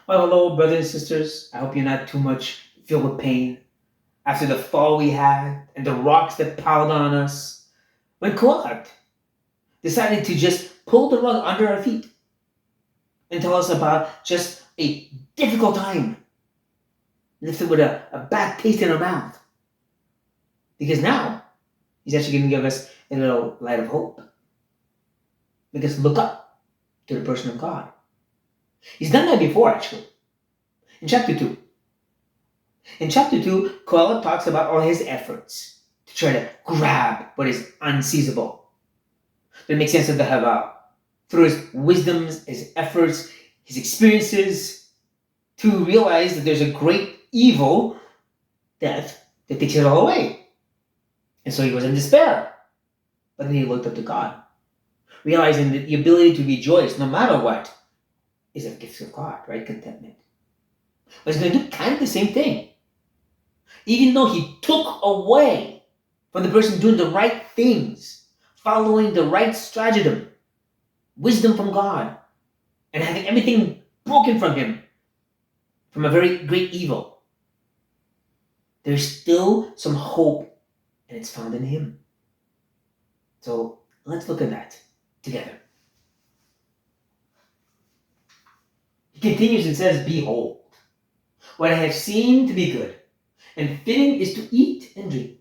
Well, hello, brothers and sisters. I hope you're not too much filled with pain after the fall we had and the rocks that piled on us. When Koat decided to just pull the rug under our feet and tell us about just a difficult time, left it with a bad taste in our mouth. Because now he's actually going to give us a little light of hope. Make us look up to the person of God. He's done that before, actually, in chapter 2. In chapter 2, Kohelet talks about all his efforts to try to grab what is unseizable, to make sense of the Haval, through his wisdoms, his efforts, his experiences, to realize that there's a great evil, death, that takes it all away. And so he was in despair. But then he looked up to God, realizing that the ability to rejoice no matter what is a gift of God, right? Contentment. But he's going to do kind of the same thing. Even though he took away from the person doing the right things, following the right stratagem, wisdom from God, and having everything broken from him, from a very great evil, there's still some hope, and it's found in him. So let's look at that together. He continues and says, "Behold, what I have seen to be good and fitting is to eat and drink,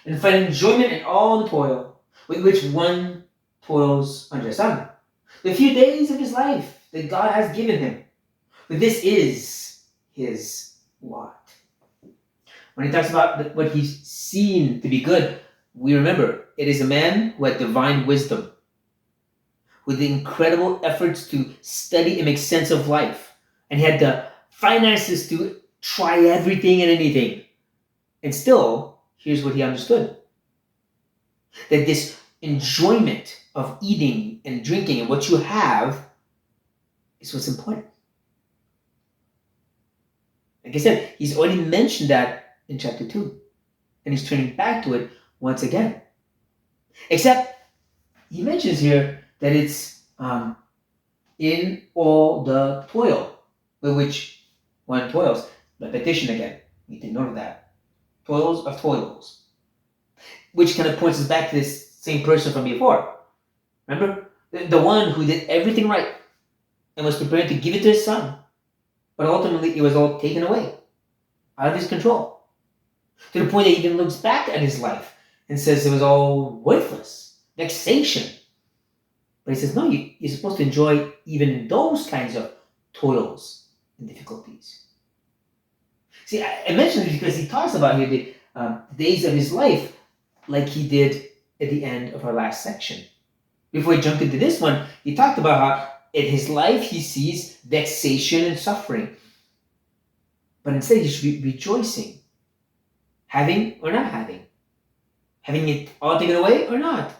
and find enjoyment in all the toil with which one toils under the sun. The few days of his life that God has given him. But this is his lot." When he talks about what he's seen to be good, we remember it is a man who had divine wisdom, with the incredible efforts to study and make sense of life, and he had the finances to try everything and anything. And still, here's what he understood: that this enjoyment of eating and drinking and what you have is what's important. Like I said, he's already mentioned that in chapter 2, and he's turning back to it once again. Except he mentions here that it's in all the toil with which one toils. Repetition again. We take note of that. Toils of toils. Which kind of points us back to this same person from before. Remember? The one who did everything right and was prepared to give it to his son. But ultimately, it was all taken away, out of his control. To the point that he even looks back at his life and says it was all worthless, vexation. But he says, no, you're supposed to enjoy even those kinds of toils and difficulties. See, I mentioned it because he talks about here the days of his life like he did at the end of our last section. Before he jumped into this one, he talked about how in his life he sees vexation and suffering. But instead he should be rejoicing. Having or not having. Having it all taken away or not.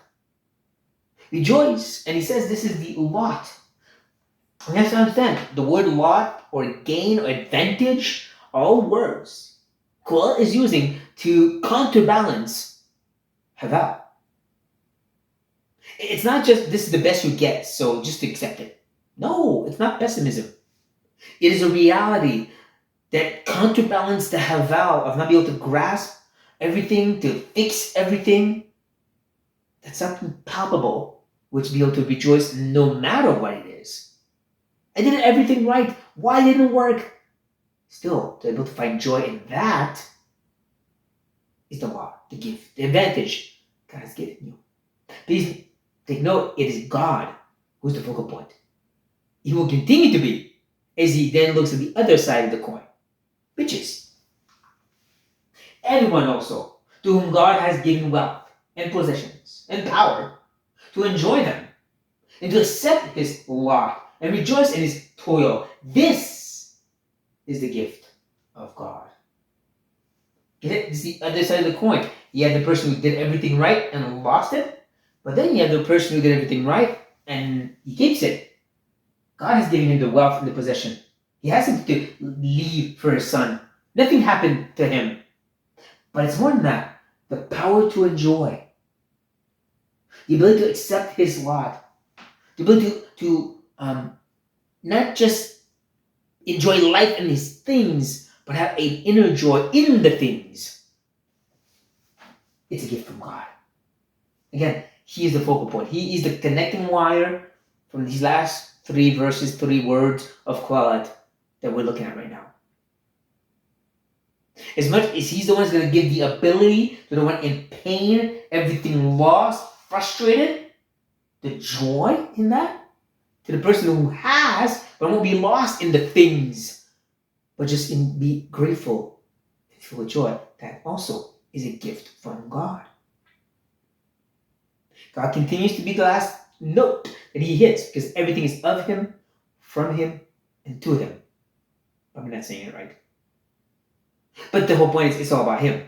Rejoice. And he says this is the lot. You have to understand, the word lot or gain or advantage, all words Kohelet is using to counterbalance Havel. It's not just this is the best you get, so just accept it. No, it's not pessimism. It is a reality that counterbalances the Havel of not being able to grasp everything, to fix everything. That's something palpable, which be able to rejoice no matter what it is. I did everything right. Why didn't it work? Still, to be able to find joy in that is the law, the gift, the advantage God has given you. Please take note, it is God who's the focal point. He will continue to be as he then looks at the other side of the coin, riches. Everyone also to whom God has given wealth and possessions and power to enjoy them and to accept his lot and rejoice in his toil. This is the gift of God. Get it? This is the other side of the coin. You have the person who did everything right and lost it, but then you have the person who did everything right and he keeps it. God has given him the wealth and the possession. He hasn't to leave for his son. Nothing happened to him. But it's more than that. The power to enjoy. The ability to accept his lot. The ability to not just enjoy life and his things, but have an inner joy in the things. It's a gift from God. Again, he is the focal point. He is the connecting wire from these last 3 verses, 3 words of Kohelet that we're looking at right now. As much as he's the one who's going to give the ability to the one in pain, everything lost, frustrated, the joy in that, to the person who has, but won't be lost in the things, but just be grateful and feel with joy. That also is a gift from God. God continues to be the last note that he hits because everything is of him, from him, and to him. I'm not saying it right. But the whole point is it's all about him.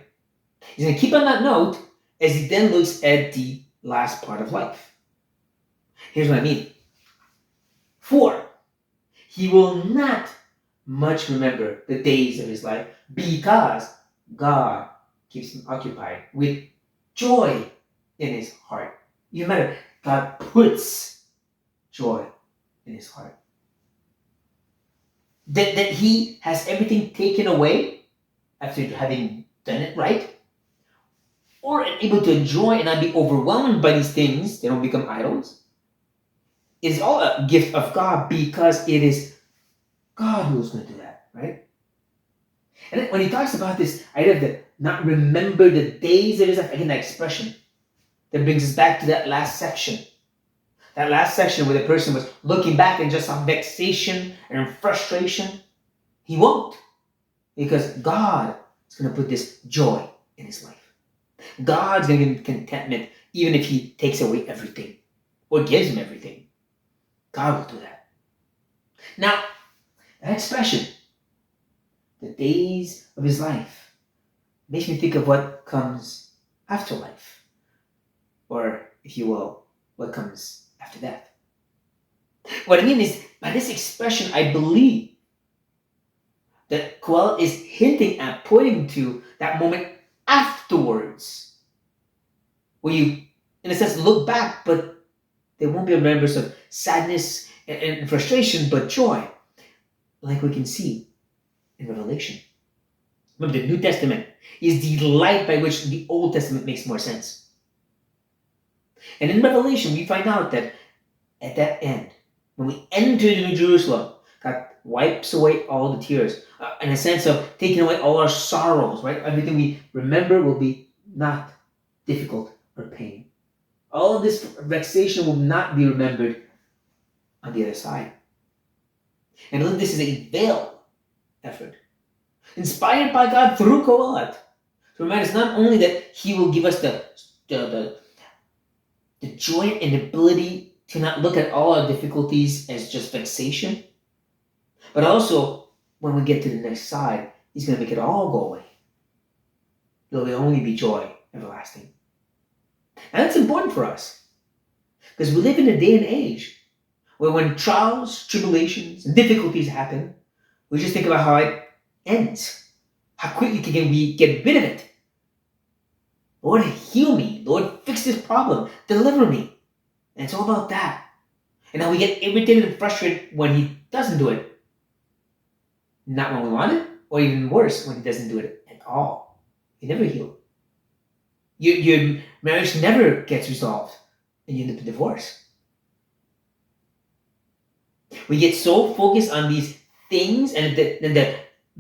He's going to keep on that note as he then looks at the last part of life. Here's what I mean. 4, he will not much remember the days of his life because God keeps him occupied with joy in his heart. You remember, God puts joy in his heart. That he has everything taken away after having done it right, or able to enjoy and not be overwhelmed by these things, they don't become idols. It is all a gift of God because it is God who is going to do that, right? And when he talks about this idea of the not remember the days of his life, again, that expression that brings us back to that last section. That last section where the person was looking back and just saw vexation and frustration. He won't, because God is going to put this joy in his life. God's going to give him contentment even if he takes away everything or gives him everything. God will do that. Now, that expression, the days of his life, makes me think of what comes after life. Or, if you will, what comes after death. What I mean is, by this expression, I believe that Kohelet is hinting at, pointing to that moment afterwards, where you, in a sense, look back, but there won't be remembrance of sadness and frustration, but joy, like we can see in Revelation. Remember, the New Testament is the light by which the Old Testament makes more sense. And in Revelation, we find out that at that end, when we enter the New Jerusalem, God wipes away all the tears, in a sense of taking away all our sorrows, right? Everything we remember will be not difficult or pain. All of this vexation will not be remembered on the other side. And this is a veiled effort, inspired by God through Kohelet, to remind us not only that he will give us the joy and ability to not look at all our difficulties as just vexation, but also when we get to the next side, he's going to make it all go away. There will only be joy everlasting. And that's important for us, because we live in a day and age where when trials, tribulations, and difficulties happen, we just think about how it ends. How quickly can we get rid of it? Lord, heal me. Lord, fix this problem. Deliver me. And it's all about that. And now we get irritated and frustrated when he doesn't do it. Not when we want it, or even worse, when he doesn't do it at all. He never healed. Your marriage never gets resolved, and you end up in divorce. We get so focused on these things, and the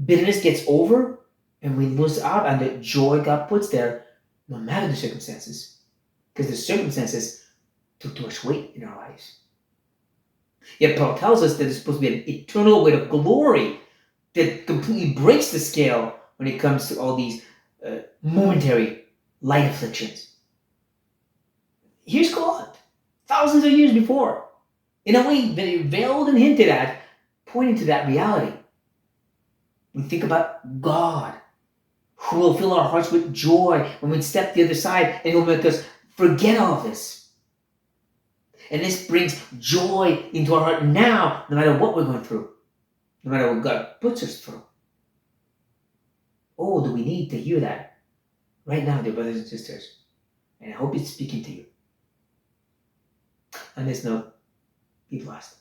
bitterness gets over, and we lose out on the joy God puts there, no matter the circumstances, because the circumstances took too much weight in our lives. Yet Paul tells us that it's supposed to be an eternal weight of glory that completely breaks the scale when it comes to all these momentary light afflictions. Here's God, thousands of years before, in a way that it veiled and hinted at, pointing to that reality. We think about God, who will fill our hearts with joy when we step the other side, and will make us forget all this. And this brings joy into our heart now, no matter what we're going through, no matter what God puts us through. Oh, do we need to hear that right now, dear brothers and sisters? And I hope it's speaking to you. On this note, be blessed.